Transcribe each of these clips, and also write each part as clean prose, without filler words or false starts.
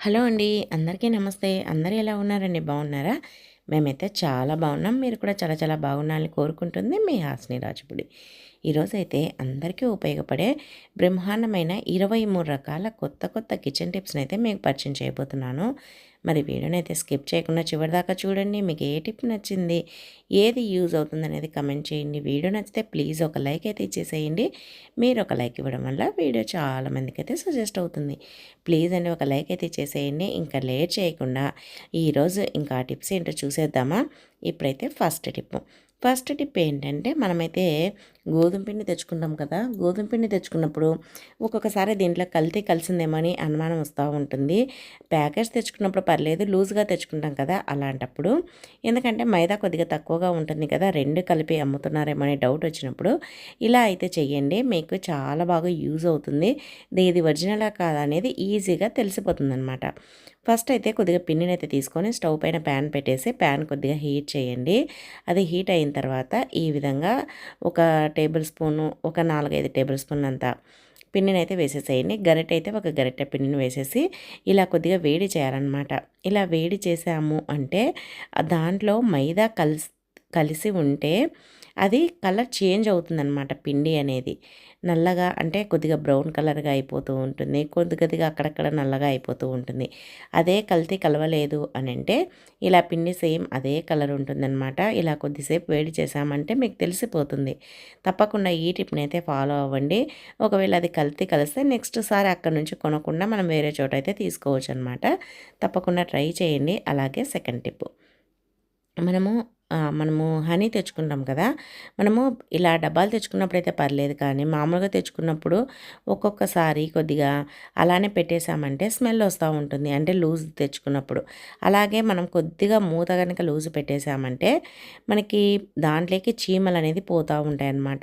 Hello అండి. అందరికీ నమస్తే. అందరూ ఎలా ఉన్నారండి? బాగున్నారా? మేమైతే చాలా బాగున్నాం. మీరు కూడా చాలా చాలా బాగుండాలని కోరుకుంటుంది మీ హాసిని రాజపుడి. ఈరోజైతే అందరికీ ఉపయోగపడే బ్రహ్మాండమైన 23 రకాల కొత్త కొత్త కిచెన్ టిప్స్‌ని అయితే మీకు పరిచయం చేయబోతున్నాను. మరి వీడియోనైతే స్కిప్ చేయకుండా చివరిదాకా చూడండి. మీకు ఏ టిప్ నచ్చింది? ఏది యూజ్ అవుతుందనేది కమెంట్ చేయండి. వీడియో నచ్చితే ప్లీజ్ ఒక లైక్ అయితే ఇచ్చేసేయండి. మీరు ఒక లైక్ ఇవ్వడం వల్ల వీడియో చాలా మందికైతే సజెస్ట్ అవుతుంది. ప్లీజ్ అండి ఒక లైక్ అయితే ఇచ్చేసేయండి. ఇంకా లేట్ చేయకుండా ఈరోజు ఇంకా ఆ టిప్స్ ఏంటో చూసేద్దామా? ఇప్పుడైతే ఫస్ట్ టిప్ ఏంటంటే మనమైతే గోధుమ పిండి తెచ్చుకుంటాం కదా! గోధుమ పిండి తెచ్చుకున్నప్పుడు ఒక్కొక్కసారి దీంట్లో కల్తీ కలిసిందేమో అని అనుమానం వస్తూ ఉంటుంది. ప్యాకెట్స్ తెచ్చుకున్నప్పుడు పర్లేదు, లూజ్‌గా తెచ్చుకుంటాం కదా! అలాంటప్పుడు ఎందుకంటే మైదా కొద్దిగా తక్కువగా ఉంటుంది కదా! 2 కలిపి అమ్ముతున్నారేమో అని డౌట్ వచ్చినప్పుడు ఇలా అయితే చెయ్యండి. మీకు చాలా బాగా యూజ్ అవుతుంది. ఇది ఒరిజినలా కాదా అనేది ఈజీగా తెలిసిపోతుందనమాట. ఫస్ట్ అయితే కొద్దిగా పిండినైతే తీసుకొని స్టవ్ పైన ప్యాన్ పెట్టేసి ప్యాన్ కొద్దిగా హీట్ చేయండి. అది హీట్ అయిన తర్వాత ఈ విధంగా ఒక టేబుల్ స్పూను, ఒక 4, 5 టేబుల్ స్పూన్లంతా పిండినైతే వేసేసేయండి. గరిటె అయితే ఒక గరిటె పిండిని వేసేసి ఇలా కొద్దిగా వేడి చేయాలన్నమాట. ఇలా వేడి చేసాము అంటే దాంట్లో మైదా కలిసి ఉంటే అది కలర్ చేంజ్ అవుతుందన్నమాట. పిండి అనేది నల్లగా అంటే కొద్దిగా బ్రౌన్ కలర్గా అయిపోతూ ఉంటుంది. కొద్దిగా అక్కడక్కడ నల్లగా అయిపోతూ ఉంటుంది. అదే కల్తీ కలవలేదు అని అంటే ఇలా పిండి సేమ్ అదే కలర్ ఉంటుందన్నమాట. ఇలా కొద్దిసేపు వేడి చేసామంటే మీకు తెలిసిపోతుంది. తప్పకుండా ఈ టిప్ని అయితే ఫాలో అవ్వండి. ఒకవేళ అది కల్తీ కలిస్తే నెక్స్ట్ సారి అక్కడ నుంచి కొనకుండా మనం వేరే చోట అయితే తీసుకోవచ్చు అనమాట. తప్పకుండా ట్రై చేయండి. అలాగే సెకండ్ టిప్, మనము హనీ తెచ్చుకుంటాం కదా! మనము ఇలా డబ్బాలు తెచ్చుకున్నప్పుడైతే పర్లేదు, కానీ మామూలుగా తెచ్చుకున్నప్పుడు ఒక్కొక్కసారి కొద్దిగా అలానే పెట్టేసామంటే స్మెల్ వస్తూ ఉంటుంది. అంటే లూజ్ తెచ్చుకున్నప్పుడు. అలాగే మనం కొద్దిగా మూత గనుక లూజ్ పెట్టేసామంటే మనకి దాంట్లోకి చీమలనేది పోతూ ఉంటాయన్నమాట.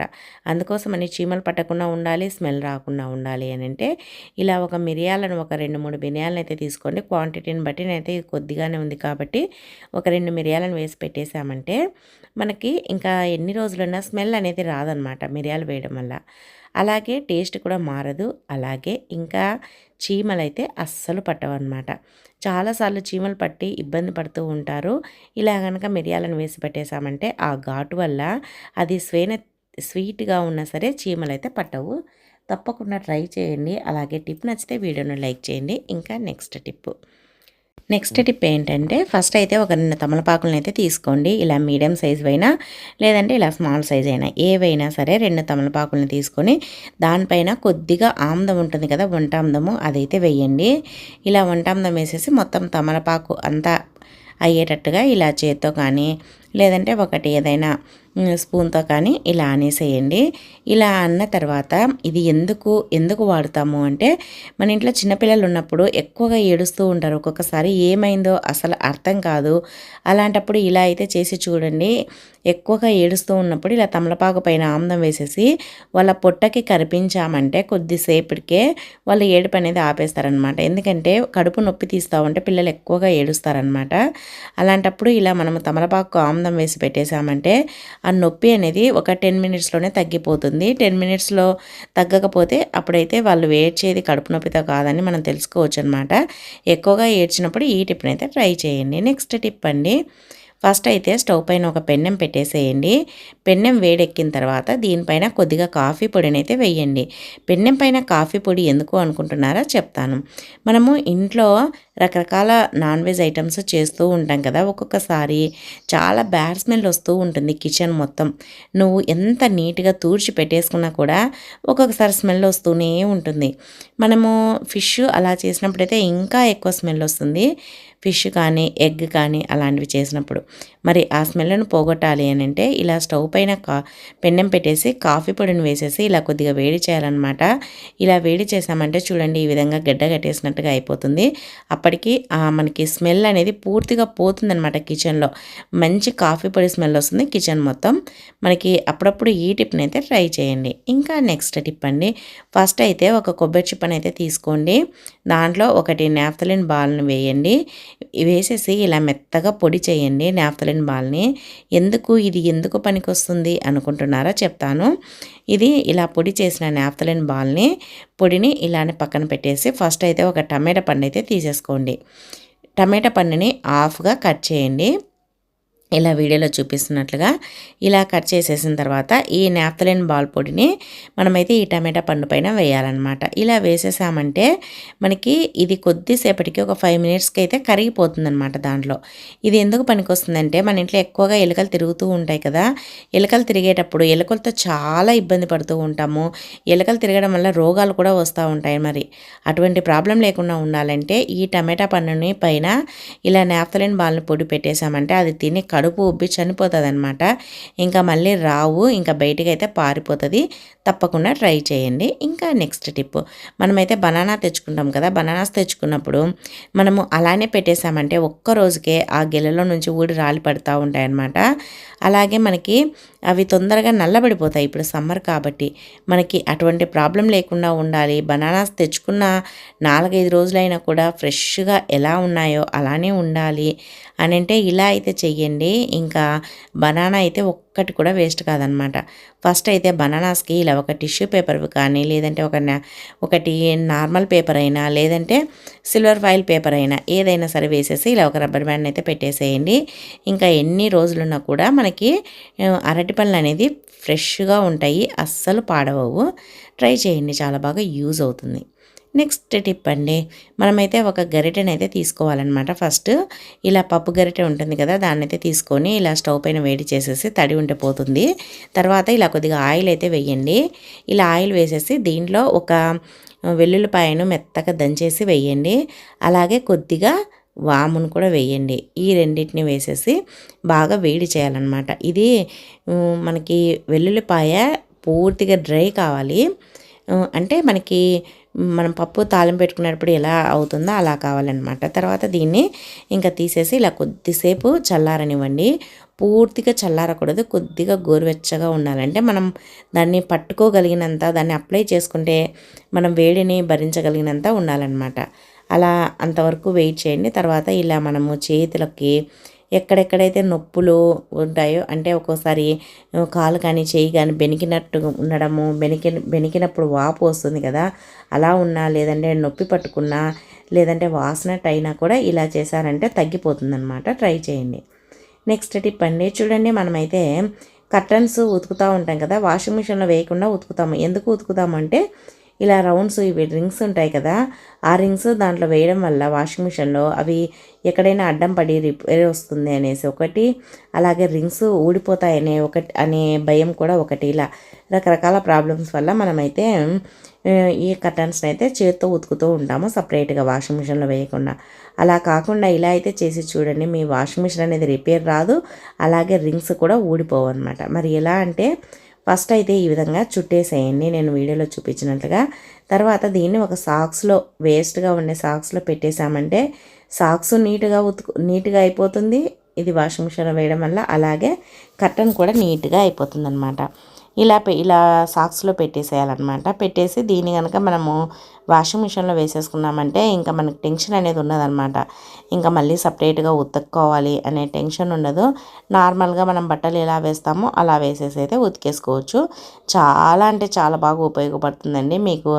అందుకోసమని చీమలు పట్టకుండా ఉండాలి, స్మెల్ రాకుండా ఉండాలి అనంటే ఇలా ఒక 2, 3 మిరియాలనైతే తీసుకోండి. క్వాంటిటీని బట్టి నేనైతే కొద్దిగానే ఉంది కాబట్టి ఒక 2 మిరియాలను వేసి పెట్టేసామంటే మనకి ఇంకా ఎన్ని రోజులున్నా స్మెల్ అనేది రాదనమాట మిరియాలు వేయడం వల్ల. అలాగే టేస్ట్ కూడా మారదు. అలాగే ఇంకా చీమలైతే అస్సలు పట్టవన్నమాట. చాలాసార్లు చీమలు పట్టి ఇబ్బంది పడుతూ ఉంటారు. ఇలా గనక మిరియాలను వేసి పెట్టేసామంటే ఆ ఘాటు వల్ల అది స్వీట్‌గా ఉన్నా సరే చీమలైతే పట్టవు. తప్పకుండా ట్రై చేయండి. అలాగే టిప్ నచ్చితే వీడియోని లైక్ చేయండి. ఇంకా నెక్స్ట్ టిప్ ఏంటంటే ఫస్ట్ అయితే ఒక 2 తమలపాకులనైతే తీసుకోండి. ఇలా మీడియం సైజువైనా లేదంటే ఇలా స్మాల్ సైజ్ అయినా ఏవైనా సరే 2 తమలపాకులను తీసుకొని దానిపైన కొద్దిగా ఆముదం ఉంటుంది కదా, వంటాముదము, అదైతే వేయండి. ఇలా వంటాముదం వేసేసి మొత్తం తమలపాకు అంతా అయ్యేటట్టుగా ఇలా చేత్తో కానీ లేదంటే ఒకటి ఏదైనా స్పూన్తో కానీ ఇలా అనేసేయండి. ఇలా అన్న తర్వాత ఇది ఎందుకు వాడుతాము అంటే మన ఇంట్లో చిన్నపిల్లలు ఉన్నప్పుడు ఎక్కువగా ఏడుస్తూ ఉంటారు. ఒక్కొక్కసారి ఏమైందో అసలు అర్థం కాదు. అలాంటప్పుడు ఇలా అయితే చేసి చూడండి. ఎక్కువగా ఏడుస్తూ ఉన్నప్పుడు ఇలా తమలపాకు పైన ఆముదం వేసేసి వాళ్ళ పొట్టకి కరిపించామంటే కొద్దిసేపటికే వాళ్ళు ఏడుపు అనేది ఆపేస్తారనమాట. ఎందుకంటే కడుపు నొప్పి తీస్తూ ఉంటే పిల్లలు ఎక్కువగా ఏడుస్తారనమాట. అలాంటప్పుడు ఇలా మనము తమలపాకు ఆముదం వేసి పెట్టేశామంటే ఆ నొప్పి అనేది ఒక 10 మినిట్స్లోనే తగ్గిపోతుంది. 10 మినిట్స్లో తగ్గకపోతే అప్పుడైతే వాళ్ళు ఏడ్చేది కడుపు నొప్పితో కాదని మనం తెలుసుకోవచ్చు అనమాట. ఎక్కువగా ఏడ్చినప్పుడు ఈ టిప్ని అయితే ట్రై చేయండి. నెక్స్ట్ టిప్ అండి, ఫస్ట్ అయితే స్టవ్ పైన ఒక పెన్నెం పెట్టేసేయండి. పెన్నెం వేడెక్కిన తర్వాత దీనిపైన కొద్దిగా కాఫీ పొడిని అయితే వేయండి. పెన్నెం పైన కాఫీ పొడి ఎందుకు అనుకుంటున్నారా చెప్తాను. మనము ఇంట్లో రకరకాల నాన్ వెజ్ ఐటమ్స్ చేస్తూ ఉంటాం కదా, ఒక్కొక్కసారి చాలా బ్యాడ్ స్మెల్ వస్తూ ఉంటుంది కిచెన్ మొత్తం. నువ్వు ఎంత నీట్గా తూడ్చి పెట్టేసుకున్నా కూడా ఒక్కొక్కసారి స్మెల్ వస్తూనే ఉంటుంది. మనము ఫిష్ అలా చేసినప్పుడైతే ఇంకా ఎక్కువ స్మెల్ వస్తుంది. ఫిష్ కానీ ఎగ్ కానీ అలాంటివి చేసినప్పుడు మరి ఆ స్మెల్ను పోగొట్టాలి అని అంటే ఇలా స్టవ్ పైన పెన్నెం పెట్టేసి కాఫీ పొడిని వేసేసి ఇలా కొద్దిగా వేడి చేయాలన్నమాట. ఇలా వేడి చేసామంటే చూడండి ఈ విధంగా గడ్డ కట్టేసినట్టుగా అయిపోతుంది. అప్పటికి మనకి స్మెల్ అనేది పూర్తిగా పోతుందన్నమాట. కిచెన్లో మంచి కాఫీ పొడి స్మెల్ వస్తుంది కిచెన్ మొత్తం. మనకి అప్పుడప్పుడు ఈ టిప్ని అయితే ట్రై చేయండి. ఇంకా నెక్స్ట్ టిప్ అండి, ఫస్ట్ అయితే ఒక కొబ్బరి చిప్పని అయితే తీసుకోండి. దాంట్లో ఒకటి నాఫ్థలిన్ బాల్ని వేయండి. వేసేసి ఇలా మెత్తగా పొడి చేయండి నాఫ్థలిన్ బాల్ని. ఎందుకు పనికొస్తుంది అనుకుంటున్నారా? చెప్తాను. ఇది ఇలా పొడి చేసిన నాఫ్థలిన్ బాల్ని పొడిని ఇలానే పక్కన పెట్టేసి ఫస్ట్ అయితే ఒక టమాటా పండు అయితే తీసేసుకోండి. టమాటా పండుని హాఫ్గా కట్ చేయండి. ఇలా వీడియోలో చూపిస్తున్నట్లుగా ఇలా కట్ చేసేసిన తర్వాత ఈ నాఫ్థలిన్ బాల్ పొడిని మనమైతే ఈ టమాటా పండు పైన వేయాలన్నమాట. ఇలా వేసేసామంటే మనకి ఇది కొద్దిసేపటికి ఒక 5 మినిట్స్కి అయితే కరిగిపోతుందన్నమాట. దాంట్లో ఇది ఎందుకు పనికొస్తుందంటే మన ఇంట్లో ఎక్కువగా ఎలుకలు తిరుగుతూ ఉంటాయి కదా. ఎలుకలు తిరిగేటప్పుడు ఎలుకలతో చాలా ఇబ్బంది పడుతూ ఉంటాము. ఎలుకలు తిరగడం వల్ల రోగాలు కూడా వస్తూ ఉంటాయి. మరి అటువంటి ప్రాబ్లం లేకుండా ఉండాలంటే ఈ టమాటా పండుని పైన ఇలా నాఫ్థలిన్ బాల్ని పొడి పెట్టేసామంటే అది తిని కడుపు ఉబ్బి చనిపోతుంది అనమాట. ఇంకా మళ్ళీ రావు, ఇంకా బయటికి అయితే పారిపోతుంది. తప్పకుండా ట్రై చేయండి. ఇంకా నెక్స్ట్ టిప్, మనమైతే బనానా తెచ్చుకుంటాం కదా. బనానాస్ తెచ్చుకున్నప్పుడు మనము అలానే పెట్టేసామంటే ఒక్క రోజుకే ఆ గెలలో నుంచి ఊడి రాలి పడుతూ ఉంటాయన్నమాట. అలాగే మనకి అవి తొందరగా నల్లబడిపోతాయి. ఇప్పుడు సమ్మర్ కాబట్టి మనకి అటువంటి ప్రాబ్లం లేకుండా ఉండాలి. బనానాస్ తెచ్చుకున్న 4-5 రోజులైనా కూడా ఫ్రెష్గా ఎలా ఉన్నాయో అలానే ఉండాలి అని అంటే ఇలా అయితే చెయ్యండి. ఇంకా బనానా అయితే ఒక్కటి కూడా వేస్ట్ కాదనమాట. ఫస్ట్ అయితే బనానాస్కి ఇలా ఒక టిష్యూ పేపర్ కానీ లేదంటే ఒకటి నార్మల్ పేపర్ అయినా లేదంటే సిల్వర్ ఫాయిల్ పేపర్ అయినా ఏదైనా సరే వేసేసి ఇలా ఒక రబ్బర్ బ్యాండ్ అయితే పెట్టేసేయండి. ఇంకా ఎన్ని రోజులున్నా కూడా మనకి అరటిపళ్ళు అనేది ఫ్రెష్గా ఉంటాయి, అస్సలు పాడవవు. ట్రై చేయండి, చాలా బాగా యూజ్ అవుతుంది. నెక్స్ట్ టిప్ అండి, మనమైతే ఒక గరిటెనైతే తీసుకోవాలన్నమాట. ఫస్ట్ ఇలా పప్పు గరిటె ఉంటుంది కదా, దాన్ని అయితే తీసుకొని ఇలా స్టవ్ పైన వేడి చేసేసి తడి ఉంటే పోతుంది. తర్వాత ఇలా కొద్దిగా ఆయిల్ అయితే వేయండి. ఇలా ఆయిల్ వేసేసి దీంట్లో ఒక వెల్లుల్లిపాయను మెత్తగా దంచేసి వేయండి. అలాగే కొద్దిగా వామును కూడా వేయండి. ఈ రెండింటిని వేసేసి బాగా వేడి చేయాలన్నమాట. ఇది మనకి వెల్లుల్లిపాయ పూర్తిగా డ్రై కావాలి. అంటే మనకి మనం పప్పు తాలింపు పెట్టుకునేటప్పుడు ఎలా అవుతుందో అలా కావాలన్నమాట. తర్వాత దీన్ని ఇంకా తీసేసి ఇలా కొద్దిసేపు చల్లారనివ్వండి. పూర్తిగా చల్లారకూడదు, కొద్దిగా గోరువెచ్చగా ఉండాలంటే మనం దాన్ని పట్టుకోగలిగినంత, దాన్ని అప్లై చేసుకుంటే మనం వేడిని భరించగలిగినంత ఉండాలన్నమాట. అలా అంతవరకు వెయిట్ చేయండి. తర్వాత ఇలా మనము చేతులకి ఎక్కడెక్కడైతే నొప్పులు ఉంటాయో, అంటే ఒక్కోసారి కాలు కానీ చేయి కానీ బెనికినట్టు ఉండడము, బెనికినప్పుడు వాపు వస్తుంది కదా, అలా ఉన్నా లేదంటే నొప్పి పట్టుకున్నా లేదంటే వాసనట్టు అయినా కూడా ఇలా చేశారంటే తగ్గిపోతుందన్నమాట. ట్రై చేయండి. నెక్స్ట్ టిప్ అండి, చూడండి మనమైతే కర్టన్స్ ఉతుకుతూ ఉంటాం కదా, వాషింగ్ మిషన్లో వేయకుండా ఉతుకుతాము. ఎందుకు ఉతుకుతామంటే ఇలా రౌండ్స్ ఇవి రింగ్స్ ఉంటాయి కదా, ఆ రింగ్స్ దాంట్లో వేయడం వల్ల వాషింగ్ మిషన్లో అవి ఎక్కడైనా అడ్డం పడి రిపేర్ వస్తుంది అనేసి ఒకటి, అలాగే రింగ్స్ ఊడిపోతాయనే అనే భయం కూడా ఒకటి. ఇలా రకరకాల ప్రాబ్లమ్స్ వల్ల మనమైతే ఈ కర్టన్స్ని అయితే చేత్తో ఉతుకుతూ ఉంటాము సపరేట్గా, వాషింగ్ మిషన్లో వేయకుండా. అలా కాకుండా ఇలా అయితే చేసి చూడండి, మీ వాషింగ్ మిషన్ అనేది రిపేర్ రాదు, అలాగే రింగ్స్ కూడా ఊడిపోవు అనమాట. మరి ఎలా అంటే ఫస్ట్ అయితే ఈ విధంగా చుట్టేసేయండి నేను వీడియోలో చూపించినట్లుగా. తర్వాత దీన్ని ఒక సాక్స్లో, వేస్ట్గా ఉండే సాక్స్లో పెట్టేసామంటే సాక్స్ నీట్గా అయిపోతుంది. ఇది వాషింగ్ మిషన్లో వేయడం వల్ల. అలాగే కర్టన్ కూడా నీట్గా అయిపోతుంది అనమాట. ఇలా సాక్స్లో పెట్టేసేయాలన్నమాట. పెట్టేసి దీన్ని కనుక మనము వాషింగ్ మిషన్లో వేసేసుకున్నామంటే ఇంకా మనకి టెన్షన్ అనేది ఉండదన్నమాట. ఇంకా మళ్ళీ సపరేట్గా ఉతుక్కోవాలి అనే టెన్షన్ ఉండదు. నార్మల్గా మనం బట్టలు ఎలా వేస్తామో అలా వేసేసి అయితే ఉతికేసుకోవచ్చు. చాలా అంటే చాలా బాగా ఉపయోగపడుతుందండి. మీకు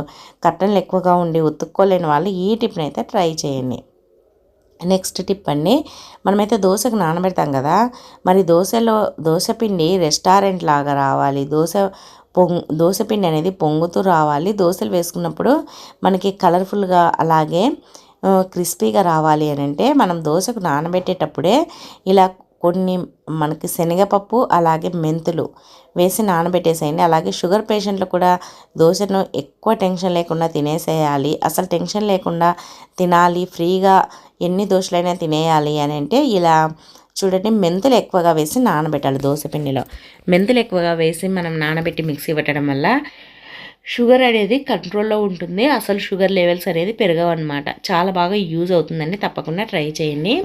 కర్టన్లు ఎక్కువగా ఉండి ఉతుక్కోలేని వాళ్ళు ఈ టిప్ని అయితే ట్రై చేయండి. నెక్స్ట్ టిప్ అండి, మనమైతే దోశకు నానబెడతాం కదా, మరి దోశపిండి రెస్టారెంట్ లాగా రావాలి, దోశపిండి అనేది పొంగుతూ రావాలి. దోశలు వేసుకున్నప్పుడు మనకి కలర్ఫుల్గా అలాగే క్రిస్పీగా రావాలి అని అంటే మనం దోశకు నానబెట్టేటప్పుడే ఇలా కొన్ని మనకి శనగపప్పు అలాగే మెంతులు వేసి నానబెట్టేసేయండి. అలాగే షుగర్ పేషెంట్లు కూడా దోశను ఎక్కువ టెన్షన్ లేకుండా తినేసేయాలి, అసలు టెన్షన్ లేకుండా తినాలి, ఫ్రీగా ఎన్ని దోశలైనా తినేయాలి అని అంటే ఇలా చూడండి, మెంతులు ఎక్కువగా వేసి నానబెట్టాలి. దోశపిండిలో మెంతులు ఎక్కువగా వేసి మనం నానబెట్టి మిక్సీ పెట్టడం వల్ల షుగర్ అనేది కంట్రోల్లో ఉంటుంది, అసలు షుగర్ లెవెల్స్ అనేది పెరగవు అనమాట. చాలా బాగా యూజ్ అవుతుందండి, తప్పకుండా ట్రై చేయండి.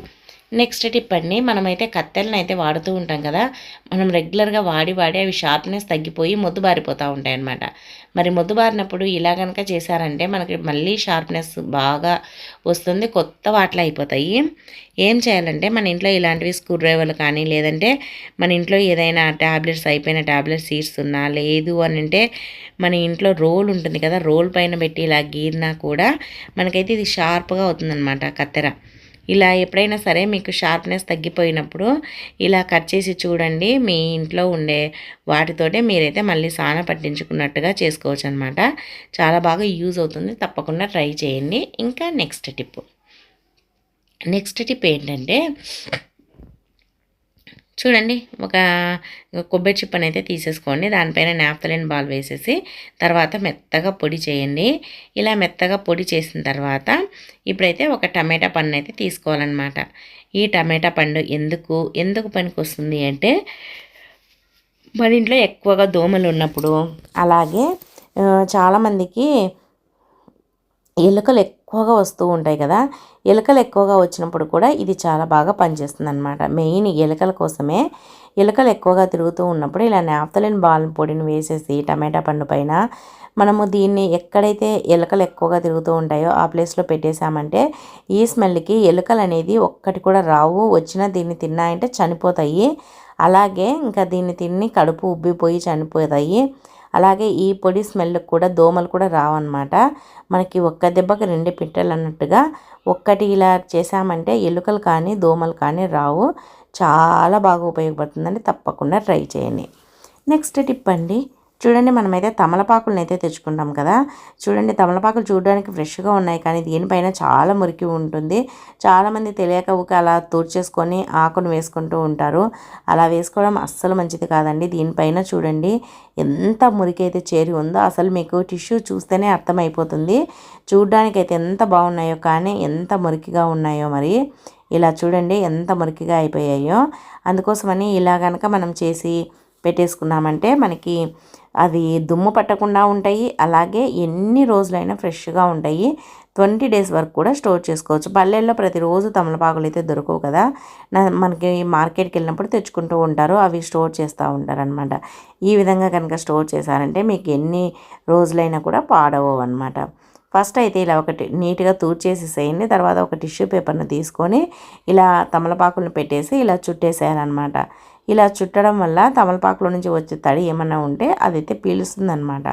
నెక్స్ట్ టిప్ అండి, మనమైతే కత్తెరలను అయితే వాడుతూ ఉంటాం కదా. మనం రెగ్యులర్గా వాడి అవి షార్ప్నెస్ తగ్గిపోయి మొద్దుబారిపోతూ ఉంటాయి అన్నమాట. మరి మొద్దుబారినప్పుడు ఇలా కనుక చేశారంటే మనకి మళ్ళీ షార్ప్నెస్ బాగా వస్తుంది, కొత్త వాటలు అయిపోతాయి. ఏం చేయాలంటే మన ఇంట్లో ఇలాంటివి స్క్రూ డ్రైవర్లు కానీ, లేదంటే మన ఇంట్లో ఏదైనా ట్యాబ్లెట్స్ అయిపోయిన ట్యాబ్లెట్ సీడ్స్ ఉన్నా, లేదు అని అంటే మన ఇంట్లో రోల్ ఉంటుంది కదా, రోల్ పైన పెట్టి ఇలా గీరినా కూడా మనకైతే ఇది షార్ప్గా అవుతుందన్నమాట కత్తెర. ఇలా ఎప్పుడైనా సరే మీకు షార్ప్నెస్ తగ్గిపోయినప్పుడు ఇలా కట్ చేసి చూడండి. మీ ఇంట్లో ఉండే వాటితోటే మీరైతే మళ్ళీ సాన పట్టించుకున్నట్టుగా చేసుకోవచ్చు అనమాట. చాలా బాగా యూజ్ అవుతుంది, తప్పకుండా ట్రై చేయండి. ఇంకా నెక్స్ట్ టిప్ ఏంటంటే చూడండి, ఒక కొబ్బరి చిప్పని అయితే తీసేసుకోండి. దానిపైన నాఫ్థలిన్ బాల్ వేసేసి తర్వాత మెత్తగా పొడి చేయండి. ఇలా మెత్తగా పొడి చేసిన తర్వాత ఇప్పుడైతే ఒక టమాటా పండు అయితే తీసుకోవాలన్నమాట. ఈ టమాటా పండు ఎందుకు పనికి వస్తుంది అంటే మన ఇంట్లో ఎక్కువగా దోమలు ఉన్నప్పుడు, అలాగే చాలామందికి ఎలుకలు ఎక్కువగా వస్తూ ఉంటాయి కదా. ఎలుకలు ఎక్కువగా వచ్చినప్పుడు కూడా ఇది చాలా బాగా పనిచేస్తుంది అనమాట. మెయిన్ ఎలుకల కోసమే. ఎలుకలు ఎక్కువగా తిరుగుతూ ఉన్నప్పుడు ఇలా నాఫ్థలిన్ బాల్ పొడిని వేసేసి టమాటా పండు పైన మనము దీన్ని ఎక్కడైతే ఎలుకలు ఎక్కువగా తిరుగుతూ ఉంటాయో ఆ ప్లేస్లో పెట్టేశామంటే ఈ స్మెల్కి ఎలుకలు అనేది ఒక్కటి కూడా రావు. వచ్చినా దీన్ని తిన్నాయంటే చనిపోతాయి. అలాగే ఇంకా దీన్ని తిని కడుపు ఉబ్బిపోయి చనిపోతాయి. అలాగే ఈ పొడి స్మెల్ కూడా దోమలు కూడా రావన్నమాట. మనకి ఒక్క దెబ్బకి 2 పిట్టలు అన్నట్టుగా ఒక్కటి ఇలా చేసామంటే ఎలుకలు కానీ దోమలు కానీ రావు. చాలా బాగా ఉపయోగపడుతుందండి, తప్పకుండా ట్రై చేయండి. నెక్స్ట్ టిప్ అండి, చూడండి మనమైతే తమలపాకులను అయితే తెచ్చుకుంటాం కదా. చూడండి తమలపాకులు చూడడానికి ఫ్రెష్గా ఉన్నాయి, కానీ దీనిపైన చాలా మురికి ఉంటుంది. చాలామంది తెలియక ఊక అలా తూర్చేసుకొని ఆకును వేసుకుంటూ ఉంటారు. అలా వేసుకోవడం అస్సలు మంచిది కాదండి. దీనిపైన చూడండి ఎంత మురికి అయితే చేరి ఉందో. అసలు మీకు టిష్యూ చూస్తేనే అర్థమైపోతుంది. చూడడానికి అయితే ఎంత బాగున్నాయో కానీ ఎంత మురికిగా ఉన్నాయో. మరి ఇలా చూడండి ఎంత మురికిగా అయిపోయాయో. అందుకోసమని ఇలా కనుక మనం చేసి పెట్టేసుకున్నామంటే మనకి అవి దుమ్ము పట్టకుండా ఉంటాయి. అలాగే ఎన్ని రోజులైనా ఫ్రెష్గా ఉంటాయి. 20 డేస్ వరకు కూడా స్టోర్ చేసుకోవచ్చు. పల్లెల్లో ప్రతిరోజు తమలపాకులు అయితే దొరకవు కదా, మనకి మార్కెట్కి వెళ్ళినప్పుడు తెచ్చుకుంటూ ఉంటారు. అవి స్టోర్ చేస్తూ ఉంటారనమాట. ఈ విధంగా కనుక స్టోర్ చేశారంటే మీకు ఎన్ని రోజులైనా కూడా పాడవు అనమాట. ఫస్ట్ అయితే ఇలా ఒకటి నీట్గా తూర్చేసేసేయండి. తర్వాత ఒక టిష్యూ పేపర్ను తీసుకొని ఇలా తమలపాకులను పెట్టేసి ఇలా చుట్టేసేయాలన్నమాట. ఇలా చుట్టడం వల్ల తమలపాకుల నుంచి వచ్చే తడి ఏమన్నా ఉంటే అదైతే పీలుస్తుందన్నమాట.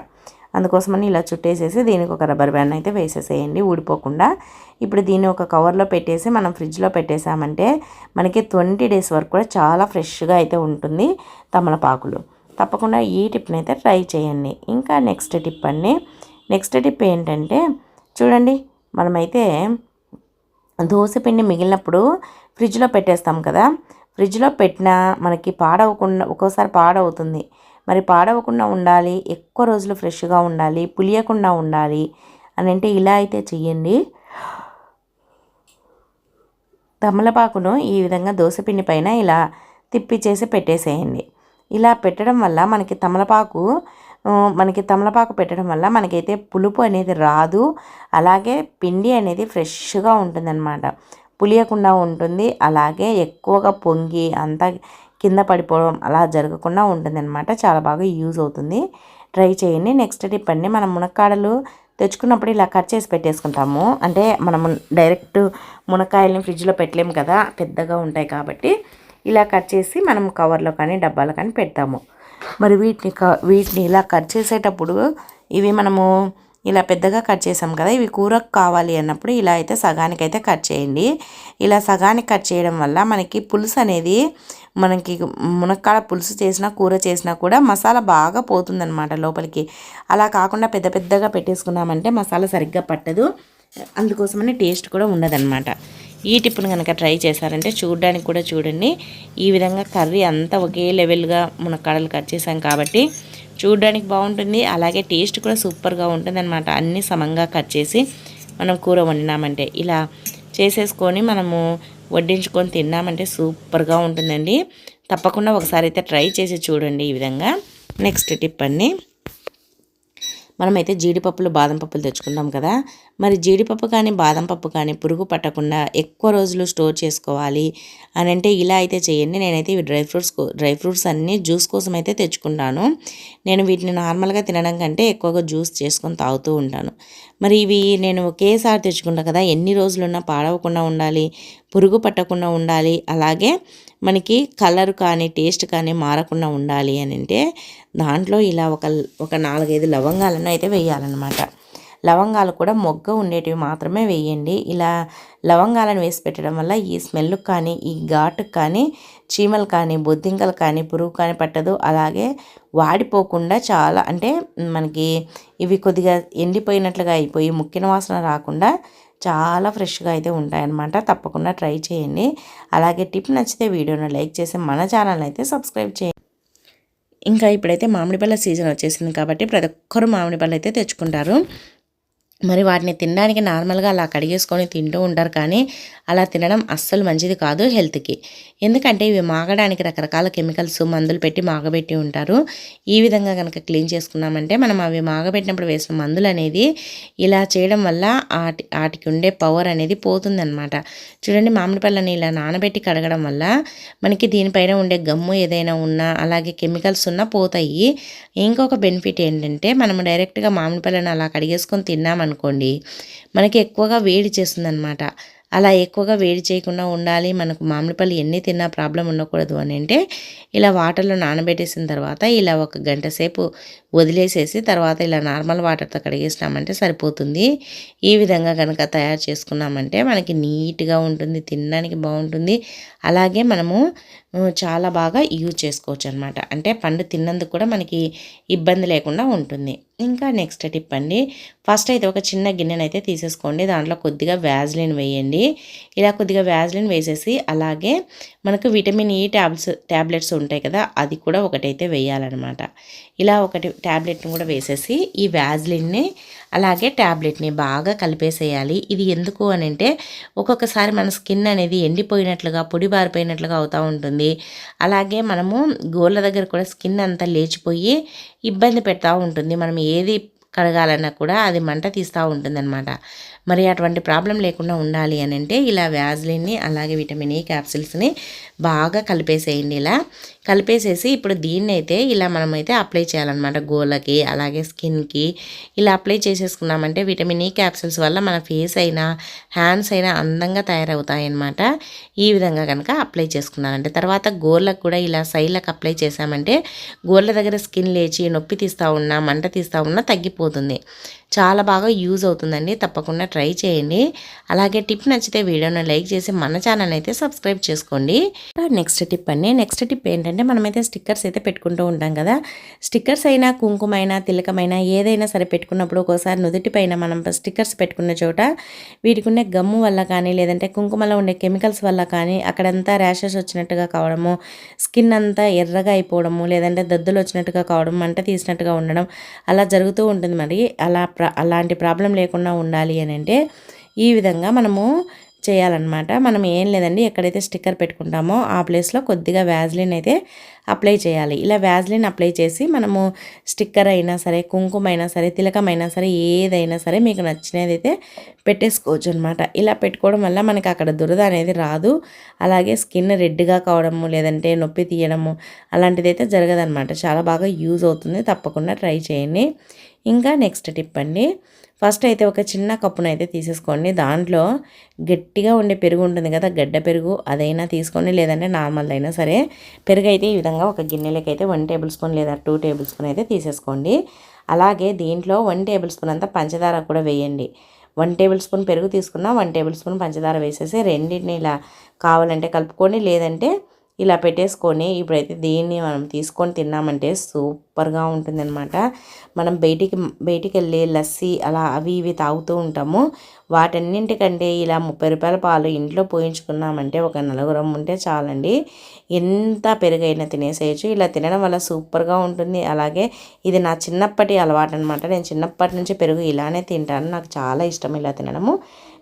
అందుకోసమని ఇలా చుట్టేసేసి దీనికి ఒక రబ్బర్ బ్యాండ్ అయితే వేసేసేయండి ఊడిపోకుండా. ఇప్పుడు దీన్ని ఒక కవర్లో పెట్టేసి మనం ఫ్రిడ్జ్లో పెట్టేసామంటే మనకి 20 డేస్ వరకు కూడా చాలా ఫ్రెష్గా అయితే ఉంటుంది తమలపాకులు. తప్పకుండా ఈ టిప్ని అయితే ట్రై చేయండి. ఇంకా నెక్స్ట్ టిప్ ఏంటంటే చూడండి, మనమైతే దోసపిండి మిగిలినప్పుడు ఫ్రిడ్జ్లో పెట్టేస్తాం కదా. ఫ్రిడ్జ్లో పెట్టినా మనకి పాడవకుండా, ఒక్కోసారి పాడవుతుంది. మరి పాడవకుండా ఉండాలి, ఎక్కువ రోజులు ఫ్రెష్గా ఉండాలి, పులియకుండా ఉండాలి అని అంటే ఇలా అయితే చెయ్యండి. తమలపాకును ఈ విధంగా దోసపిండి పైన ఇలా తిప్పిచేసి పెట్టేసేయండి. ఇలా పెట్టడం వల్ల మనకి తమలపాకు పెట్టడం వల్ల మనకైతే పులుపు అనేది రాదు. అలాగే పిండి అనేది ఫ్రెష్గా ఉంటుందన్నమాట, పులియకుండా ఉంటుంది. అలాగే ఎక్కువగా పొంగి అంతా కింద పడిపోవడం అలా జరగకుండా ఉంటుందన్నమాట. చాలా బాగా యూజ్ అవుతుంది, ట్రై చేయండి. నెక్స్ట్ టిప్ అండి, మనం మునక్కాడలు తెచ్చుకున్నప్పుడు ఇలా కట్ చేసి పెట్టేసుకుంటాము. అంటే మనము డైరెక్ట్ మునక్కాయలని ఫ్రిడ్జ్లో పెట్టలేము కదా, పెద్దగా ఉంటాయి కాబట్టి ఇలా కట్ చేసి మనం కవర్లో కానీ డబ్బాలో కానీ పెడతాము. మరి వీటిని ఇలా కట్ చేసేటప్పుడు ఇవి మనము ఇలా పెద్దగా కట్ చేసాం కదా, ఇవి కూరకు కావాలి అన్నప్పుడు ఇలా అయితే సగానికి అయితే కట్ చేయండి. ఇలా సగానికి కట్ చేయడం వల్ల మనకి పులుసు అనేది, మనకి మునక్కాడ పులుసు చేసినా కూర చేసినా కూడా మసాలా బాగా పోతుందన్నమాట లోపలికి. అలా కాకుండా పెద్దగా పెట్టేసుకున్నామంటే మసాలా సరిగ్గా పట్టదు, అందుకోసమని టేస్ట్ కూడా ఉండదన్నమాట. ఈ టిప్ను కనుక ట్రై చేశారంటే చూడడానికి కూడా చూడండి, ఈ విధంగా కర్రీ అంతా ఒకే లెవెల్గా మునక్కాడలు కట్ చేసాం కాబట్టి చూడడానికి బాగుంటుంది. అలాగే టేస్ట్ కూడా సూపర్గా ఉంటుంది అనమాట. అన్నీ సమంగా కట్ చేసి మనం కూర వండినామంటే, ఇలా చేసేసుకొని మనము వడ్డించుకొని తిన్నామంటే సూపర్గా ఉంటుందండి. తప్పకుండా ఒకసారి అయితే ట్రై చేసి చూడండి ఈ విధంగా. నెక్స్ట్ టిప్ అండి, మనమైతే జీడిపప్పులు బాదం పప్పులు తెచ్చుకుంటాం కదా, మరి జీడిపప్పు కానీ బాదం పప్పు కానీ పురుగు పట్టకుండా ఎక్కువ రోజులు స్టోర్ చేసుకోవాలి అని అంటే ఇలా అయితే చేయండి. నేనైతే ఇవి డ్రై ఫ్రూట్స్ అన్నీ జ్యూస్ కోసం అయితే తెచ్చుకుంటాను. నేను వీటిని నార్మల్గా తినడం కంటే ఎక్కువగా జ్యూస్ చేసుకొని తాగుతూ ఉంటాను. మరి ఇవి నేను ఒకేసారి తెచ్చుకుంటా కదా, ఎన్ని రోజులున్నా పాడవకుండా ఉండాలి, పురుగు పట్టకుండా ఉండాలి, అలాగే మనకి కలర్ కానీ టేస్ట్ కానీ మారకుండా ఉండాలి అని అంటే దాంట్లో ఇలా ఒక 4-5 లవంగాలను అయితే వేయాలన్నమాట. లవంగాలు కూడా మొగ్గ ఉండేటివి మాత్రమే వేయండి. ఇలా లవంగాలను వేసి పెట్టడం వల్ల ఈ స్మెల్ కానీ ఈ ఘాటుకు కానీ చీమలు కానీ బొద్దింకలు కానీ పురుగు కానీ పట్టదు. అలాగే వాడిపోకుండా చాలా అంటే మనకి ఇవి కొద్దిగా ఎండిపోయినట్లుగా అయిపోయి ముక్కిన వాసన రాకుండా చాలా ఫ్రెష్గా అయితే ఉంటాయన్నమాట. తప్పకుండా ట్రై చేయండి. అలాగే టిప్ నచ్చితే వీడియోను లైక్ చేసి మన ఛానల్ అయితే సబ్స్క్రైబ్ చేయండి. ఇంకా ఇప్పుడైతే మామిడి పళ్ళ సీజన్ వచ్చేసింది కాబట్టి ప్రతి ఒక్కరు మామిడి పళ్ళు అయితే తెచ్చుకుంటారు. మరి వాటిని తినడానికి నార్మల్గా అలా కడిగేసుకొని తింటూ ఉంటారు, కానీ అలా తినడం అస్సలు మంచిది కాదు హెల్త్కి. ఎందుకంటే ఇవి మాగడానికి రకరకాల కెమికల్స్ మందులు పెట్టి మాగబెట్టి ఉంటారు. ఈ విధంగా కనుక క్లీన్ చేసుకున్నామంటే మనం అవి మాగబెట్టినప్పుడు వేసిన మందులు అనేది ఇలా చేయడం వల్ల వాటికి ఉండే పవర్ అనేది పోతుందన్నమాట. చూడండి, మామిడి పళ్ళని ఇలా నానబెట్టి కడగడం వల్ల మనకి దీనిపైన ఉండే గమ్ము ఏదైనా ఉన్నా అలాగే కెమికల్స్ ఉన్నా పోతాయి. ఇంకొక బెనిఫిట్ ఏంటంటే మనం డైరెక్ట్గా మామిడి పళ్ళని అలా కడిగేసుకొని తిన్నామనుకోండి, మనకి ఎక్కువగా వేడి చేస్తుందన్నమాట. అలా ఎక్కువగా వేడి చేయకుండా ఉండాలి, మనకు మామిడి పళ్ళు ఎన్ని తిన్నా ప్రాబ్లం ఉండకూడదు అని అంటే ఇలా వాటర్లో నానబెట్టేసిన తర్వాత ఇలా 1 గంట సేపు వదిలేసేసి తర్వాత ఇలా నార్మల్ వాటర్తో కడిగేసినామంటే సరిపోతుంది. ఈ విధంగా కనుక తయారు చేసుకున్నామంటే మనకి నీట్గా ఉంటుంది, తినడానికి బాగుంటుంది. అలాగే మనము చాలా బాగా యూజ్ చేసుకోవచ్చు అనమాట. అంటే పండు తిన్నందుకు కూడా మనకి ఇబ్బంది లేకుండా ఉంటుంది. ఇంకా నెక్స్ట్ టిప్ అండి, ఫస్ట్ అయితే ఒక చిన్న గిన్నెనైతే తీసేసుకోండి. దాంట్లో కొద్దిగా వ్యాజ్లిన్ వేయండి. ఇలా కొద్దిగా వ్యాజ్లిన్ వేసేసి అలాగే మనకు విటమిన్ ఈ ట్యాబ్లెట్స్ ఉంటాయి కదా, అది కూడా ఒకటైతే వేయాలన్నమాట. ఇలా ఒకటి ట్యాబ్లెట్ని కూడా వేసేసి ఈ వ్యాజ్లిన్ని అలాగే ట్యాబ్లెట్ని బాగా కలిపేసేయాలి. ఇది ఎందుకు అని అంటే ఒక్కొక్కసారి మన స్కిన్ అనేది ఎండిపోయినట్లుగా పొడి బారిపోయినట్లుగా అవుతూ ఉంటుంది. అలాగే మనము గోళ్ళ దగ్గర కూడా స్కిన్ అంతా లేచిపోయి ఇబ్బంది పెడతా ఉంటుంది. మనం ఏది కడగాలన్నా కూడా అది మంట తీస్తూ ఉంటుందన్నమాట. మరి అటువంటి ప్రాబ్లం లేకుండా ఉండాలి అని అంటే ఇలా వ్యాజ్లిన్ని అలాగే విటమిన్ ఈ క్యాప్సిల్స్ని బాగా కలిపేసేయండి. ఇలా కలిపేసేసి ఇప్పుడు దీన్ని అయితే ఇలా మనమైతే అప్లై చేయాలన్నమాట. గోళ్ళకి అలాగే స్కిన్కి ఇలా అప్లై చేసేసుకున్నామంటే విటమిన్ ఈ క్యాప్సిల్స్ వల్ల మన ఫేస్ అయినా హ్యాండ్స్ అయినా అందంగా తయారవుతాయి అన్నమాట. ఈ విధంగా కనుక అప్లై చేసుకున్నానంటే తర్వాత గోళ్ళకు కూడా ఇలా సైడ్లకు అప్లై చేసామంటే గోళ్ళ దగ్గర స్కిన్ లేచి నొప్పి తీస్తూ ఉన్నా మంట తీస్తూ ఉన్నా తగ్గిపోతుంది. చాలా బాగా యూజ్ అవుతుందండి. తప్పకుండా ట్రై చేయండి. అలాగే టిప్ నచ్చితే వీడియోని లైక్ చేసి మన ఛానల్ అయితే సబ్స్క్రైబ్ చేసుకోండి. నెక్స్ట్ టిప్ అండి, నెక్స్ట్ టిప్ ఏంటంటే మనమైతే స్టిక్కర్స్ అయితే పెట్టుకుంటూ ఉంటాం కదా. స్టిక్కర్స్ అయినా కుంకుమైనా తిలకమైనా ఏదైనా సరే పెట్టుకున్నప్పుడు ఒక్కోసారి నుదుటిపైన మనం స్టిక్కర్స్ పెట్టుకున్న చోట వీటికి ఉండే గమ్ము వల్ల కానీ లేదంటే కుంకుమలో ఉండే కెమికల్స్ వల్ల కానీ అక్కడంతా ర్యాషెస్ వచ్చినట్టుగా కావడము, స్కిన్ అంతా ఎర్రగా అయిపోవడము, లేదంటే దద్దులు వచ్చినట్టుగా కావడం, మంట తీసినట్టుగా ఉండడం అలా జరుగుతూ ఉంటుంది. మరి అలాంటి ప్రాబ్లం లేకుండా ఉండాలి అని అంటే ఈ విధంగా మనము చేయాలన్నమాట. మనం ఏం లేదండి, ఎక్కడైతే స్టిక్కర్ పెట్టుకుంటామో ఆ ప్లేస్లో కొద్దిగా వ్యాజ్లిన్ అయితే అప్లై చేయాలి. ఇలా వ్యాజ్లిన్ అప్లై చేసి మనము స్టిక్కర్ అయినా సరే కుంకుమ అయినా సరే తిలకమైనా సరే ఏదైనా సరే మీకు నచ్చినది అయితే పెట్టేసుకోవచ్చు అనమాట. ఇలా పెట్టుకోవడం వల్ల మనకి అక్కడ దురద అనేది రాదు. అలాగే స్కిన్ రెడ్గా కావడము లేదంటే నొప్పి తీయడము అలాంటిది అయితే జరగదనమాట. చాలా బాగా యూజ్ అవుతుంది. తప్పకుండా ట్రై చేయండి. ఇంకా నెక్స్ట్ టిప్ అండి, ఫస్ట్ అయితే ఒక చిన్న కప్పునైతే తీసేసుకోండి. దాంట్లో గట్టిగా ఉండే పెరుగు ఉంటుంది కదా, గడ్డ పెరుగు అదైనా తీసుకోండి, లేదంటే నార్మల్ అయినా సరే. పెరుగు అయితే ఈ విధంగా ఒక గిన్నెలకి అయితే 1 టేబుల్ స్పూన్ లేదా 2 టేబుల్ స్పూన్ అయితే తీసేసుకోండి. అలాగే దీంట్లో 1 టేబుల్ స్పూన్ అంతా పంచదార కూడా వేయండి. 1 టేబుల్ స్పూన్ పెరుగు తీసుకున్నా 1 టేబుల్ స్పూన్ పంచదార వేసేసి రెండింటిని ఇలా కావాలంటే కలుపుకొని లేదంటే ఇలా పెట్టేసుకొని ఇప్పుడైతే దీన్ని మనం తీసుకొని తిన్నామంటే సూపర్గా ఉంటుందన్నమాట. మనం బయటికి వెళ్ళి లస్సీ అలా అవి ఇవి తాగుతూ ఉంటాము. వాటన్నింటికంటే ఇలా 30 రూపాయల పాలు ఇంట్లో పోయించుకున్నామంటే ఒక 4 ఉంటే చాలండి, ఎంత పెరుగైనా తినేసేయచ్చు. ఇలా తినడం వల్ల సూపర్గా ఉంటుంది. అలాగే ఇది నా చిన్నప్పటి అలవాటు అనమాట. నేను చిన్నప్పటి నుంచి పెరుగు ఇలానే తింటాను. నాకు చాలా ఇష్టం ఇలా తినడము.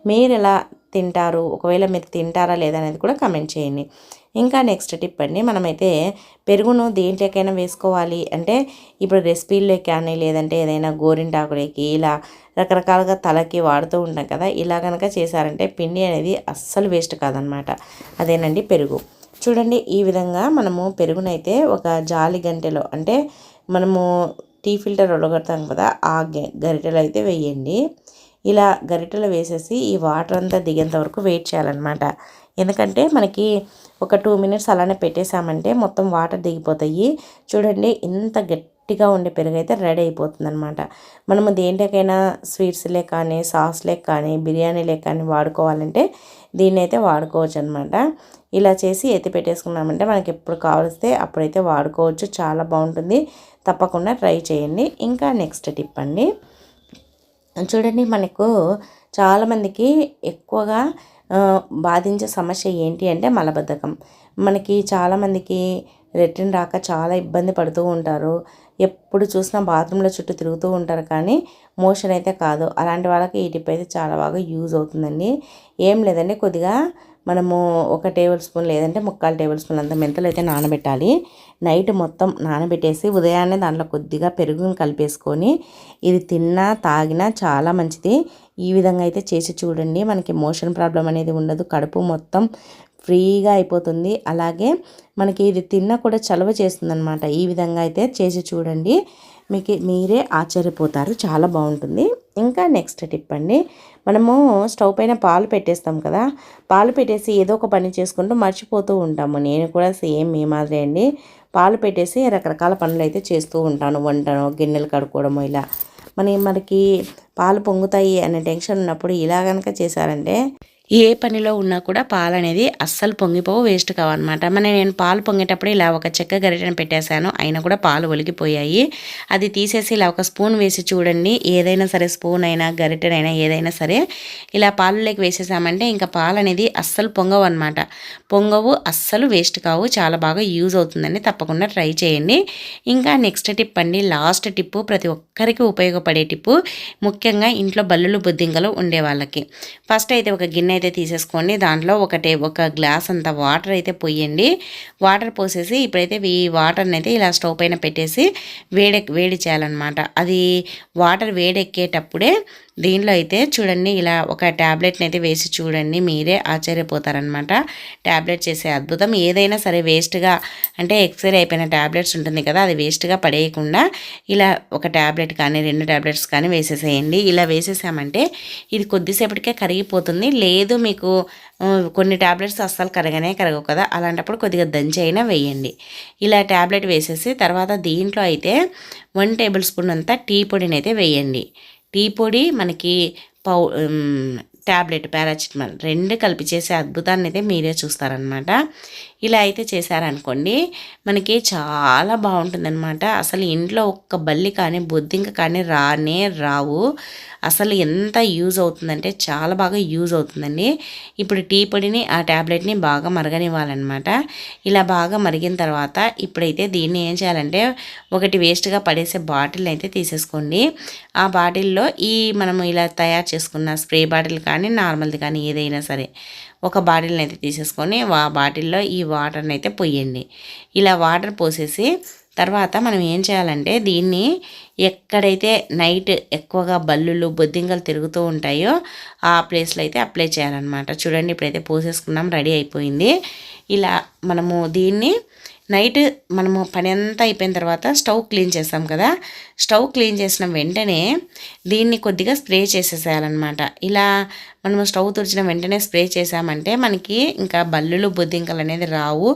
మీరు ఎలా తింటారు? ఒకవేళ మీరు తింటారా లేదా అనేది కూడా కమెంట్ చేయండి. ఇంకా నెక్స్ట్ టిప్ అండి, మనమైతే పెరుగును దేంట్లోకైనా వేసుకోవాలి అంటే ఇప్పుడు రెసిపీల్లోకి కానీ లేదంటే ఏదైనా గోరింటాకులకి ఇలా రకరకాలుగా తలకి వాడుతూ ఉంటాం కదా. ఇలా కనుక చేశారంటే పిండి అనేది అస్సలు వేస్ట్ కాదనమాట. అదేనండి పెరుగు. చూడండి ఈ విధంగా మనము పెరుగునైతే ఒక జాలి గంటెలో అంటే మనము టీ ఫిల్టర్ ఒలగొడతాం కదా, ఆ గరిటెలో అయితే వేయండి. ఇలా గరిటెలో వేసేసి ఈ వాటర్ అంతా దిగేంత వరకు వెయిట్ చేయాలన్నమాట. ఎందుకంటే మనకి ఒక 2 మినిట్స్ అలానే పెట్టేసామంటే మొత్తం వాటర్ దిగిపోతాయి. చూడండి ఇంత గట్టిగా ఉండే పెరుగు అయితే రెడీ అయిపోతుంది అనమాట. మనము దేంట్లోకైనా స్వీట్స్లే కానీ సాస్లే కానీ బిర్యానీలే కానీ వాడుకోవాలంటే దీన్ని అయితే వాడుకోవచ్చు అనమాట. ఇలా చేసి ఎత్తి పెట్టేసుకున్నామంటే మనకి ఎప్పుడు కావలిస్తే అప్పుడైతే వాడుకోవచ్చు. చాలా బాగుంటుంది, తప్పకుండా ట్రై చేయండి. ఇంకా నెక్స్ట్ టిప్ అండి, చూడండి మనకు చాలామందికి ఎక్కువగా బాధించే సమస్య ఏంటి అంటే మలబద్ధకం. మనకి చాలామందికి లెట్రిన్ రాక చాలా ఇబ్బంది పడుతూ ఉంటారు. ఎప్పుడు చూసినా బాత్రూంలో చుట్టూ తిరుగుతూ ఉంటారు కానీ మోషన్ అయితే కాదు. అలాంటి వాళ్ళకి ఈ టిప్ అయితే చాలా బాగా యూజ్ అవుతుందండి. ఏం లేదండి, కొద్దిగా మనము 1 టేబుల్ స్పూన్ లేదంటే 3/4 టేబుల్ స్పూన్ అంత మెంతులు అయితే నానబెట్టాలి. నైట్ మొత్తం నానబెట్టేసి ఉదయాన్నే దాంట్లో కొద్దిగా పెరుగుని కలిపేసుకొని ఇది తిన్నా తాగినా చాలా మంచిది. ఈ విధంగా అయితే చేసి చూడండి, మనకి మోషన్ ప్రాబ్లం అనేది ఉండదు, కడుపు మొత్తం ఫ్రీగా అయిపోతుంది. అలాగే మనకి ఇది తిన్నా కూడా చలవ చేస్తుందన్నమాట. ఈ విధంగా అయితే చేసి చూడండి, మీరే ఆశ్చర్యపోతారు, చాలా బాగుంటుంది. ఇంకా నెక్స్ట్ టిప్ అండి, మనము స్టవ్ పైన పాలు పెట్టేస్తాం కదా, పాలు పెట్టేసి ఏదో ఒక పని చేసుకుంటూ మర్చిపోతూ ఉంటాము. నేను కూడా సేమ్ మీ మాదిరి అండి, పాలు పెట్టేసి రకరకాల పనులు అయితే చేస్తూ ఉంటాను. వంటను, గిన్నెలు కడుక్కోవడము, ఇలా మనకి పాలు పొంగుతాయి అనే టెన్షన్ ఉన్నప్పుడు ఇలా కనుక చేశారంటే ఏ పనిలో ఉన్నా కూడా పాలు అనేది అస్సలు పొంగిపోవు, వేస్ట్ కావన్నమాట. నేను పాలు పొంగేటప్పుడు ఇలా ఒక చెక్క గరిటెను పెట్టేశాను, అయినా కూడా పాలు ఒలిగిపోయాయి. అది తీసేసి ఇలా ఒక స్పూన్ వేసి చూడండి, ఏదైనా సరే స్పూన్ అయినా గరిటెనైనా ఏదైనా సరే ఇలా పాలులోకి వేసేసామంటే ఇంకా పాలు అనేది అస్సలు పొంగవు అనమాట. పొంగవు, అస్సలు వేస్ట్ కావు, చాలా బాగా యూజ్ అవుతుందండి. తప్పకుండా ట్రై చేయండి. ఇంకా నెక్స్ట్ టిప్ అండి, లాస్ట్ టిప్పు, ప్రతి ఒక్కరికి ఉపయోగపడే టిప్పు, ముఖ్యంగా ఇంట్లో బల్లులు బొద్దింకలు ఉండే వాళ్ళకి. ఫస్ట్ అయితే ఒక గిన్నె అయితే తీసేసుకోండి, దాంట్లో ఒక గ్లాస్ అంత వాటర్ అయితే పోయండి. వాటర్ పోసేసి ఇప్పుడైతే ఈ వాటర్ని అయితే ఇలా స్టవ్ పైన పెట్టేసి వేడి చేయాలన్నమాట. అది వాటర్ వేడెక్కేటప్పుడే దీనిలో అయితే చూడండి ఇలా ఒక ట్యాబ్లెట్ని అయితే వేసి చూడండి, మీరే ఆశ్చర్యపోతారనమాట. ట్యాబ్లెట్ చేసే అద్భుతం. ఏదైనా సరే వేస్ట్గా అంటే ఎక్స్పైరీ అయిపోయిన ట్యాబ్లెట్స్ ఉంటుంది కదా, అది వేస్ట్గా పడేయకుండా ఇలా ఒక ట్యాబ్లెట్ కానీ 2 ట్యాబ్లెట్స్ కానీ వేసేసేయండి. ఇలా వేసేసామంటే ఇది కొద్దిసేపటికే కరిగిపోతుంది. లేదు మీకు కొన్ని ట్యాబ్లెట్స్ అస్సలు కరగవు కదా, అలాంటప్పుడు కొద్దిగా దంచి అయినా వేయండి. ఇలా ట్యాబ్లెట్ వేసేసి తర్వాత దీంట్లో అయితే 1 టేబుల్ స్పూన్ అంతా టీ పొడిని అయితే వేయండి. టీ పొడి మనకి ట్యాబ్లెట్ పారాసిటమాల్ 2 కలిపి చేసే అద్భుతాన్ని అయితే మీరే చూస్తారనమాట. ఇలా అయితే చేశారనుకోండి మనకి చాలా బాగుంటుందన్నమాట. అసలు ఇంట్లో ఒక్క బల్లి కానీ బొద్దింక కానీ రావు. అసలు ఎంత యూజ్ అవుతుందంటే చాలా బాగా యూజ్ అవుతుందండి. ఇప్పుడు టీ పొడిని ఆ ట్యాబ్లెట్ని బాగా మరగనివ్వాలన్నమాట. ఇలా బాగా మరిగిన తర్వాత ఇప్పుడైతే దీన్ని ఏం చేయాలంటే ఒకటి వేస్ట్గా పడేసే బాటిల్ అయితే తీసేసుకోండి. ఆ బాటిల్లో మనము ఇలా తయారు చేసుకున్న స్ప్రే బాటిల్ కానీ నార్మల్ది కానీ ఏదైనా సరే ఒక బాటిల్ని అయితే తీసేసుకొని ఆ బాటిల్లో ఈ వాటర్ని అయితే పోయండి. ఇలా వాటర్ పోసేసి తర్వాత మనం ఏం చేయాలంటే దీన్ని ఎక్కడైతే నైట్ ఎక్కువగా బల్లులు బొద్దింకలు తిరుగుతూ ఉంటాయో ఆ ప్లేస్లో అయితే అప్లై చేయాలన్నమాట. చూడండి ఇప్పుడైతే పోసేసుకున్నాం, రెడీ అయిపోయింది. ఇలా మనము దీన్ని నైట్ మనము పని అంతా అయిపోయిన తర్వాత స్టవ్ క్లీన్ చేస్తాం కదా, స్టవ్ క్లీన్ చేసిన వెంటనే దీన్ని కొద్దిగా స్ప్రే చేసేసేయాలన్నమాట. ఇలా మనము స్టవ్ తుడిచిన వెంటనే స్ప్రే చేసామంటే మనకి ఇంకా బల్లులు బొద్దింకలు అనేది రావు.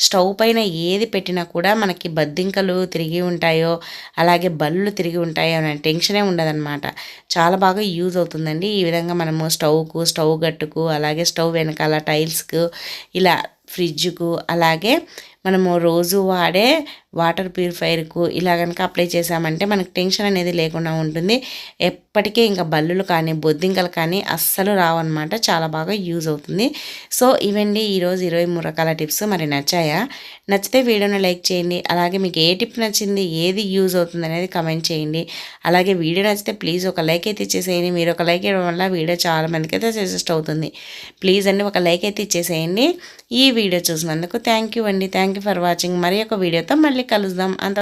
స్టవ్ పైన ఏది పెట్టినా కూడా మనకి బొద్దింకలు తిరిగి ఉంటాయో అలాగే బల్లులు తిరిగి ఉంటాయో అనే టెన్షనే ఉండదన్నమాట. చాలా బాగా యూజ్ అవుతుందండి. ఈ విధంగా మనము స్టవ్ గట్టుకు అలాగే స్టవ్ వెనకాల టైల్స్కు ఇలా ఫ్రిడ్జ్కు అలాగే మనము రోజు వాడే వాటర్ ప్యూరిఫైయర్కు ఇలా కనుక అప్లై చేసామంటే మనకు టెన్షన్ అనేది లేకుండా ఉంటుంది. ఎప్పటికీ ఇంకా బల్లులు కానీ బొద్దింకలు కానీ అస్సలు రావన్నమాట. చాలా బాగా యూజ్ అవుతుంది. సో ఇవండి ఈరోజు 23 రకాల టిప్స్. మరి నచ్చాయా? నచ్చితే వీడియోని లైక్ చేయండి. అలాగే మీకు ఏ టిప్ నచ్చింది, ఏది యూజ్ అవుతుంది అనేది కమెంట్ చేయండి. అలాగే వీడియో నచ్చితే ప్లీజ్ ఒక లైక్ అయితే ఇచ్చేసేయండి. మీరు ఒక లైక్ ఇవ్వడం వల్ల వీడియో చాలా మందికి అయితే సజెస్ట్ అవుతుంది. ప్లీజ్ అండి ఒక లైక్ అయితే ఇచ్చేసేయండి. ఈ వీడియో చూసినందుకు థ్యాంక్ యూ అండి. Thank you for watching. మరి ఒక వీడియోతో మళ్ళీ కలుద్దాం. అంత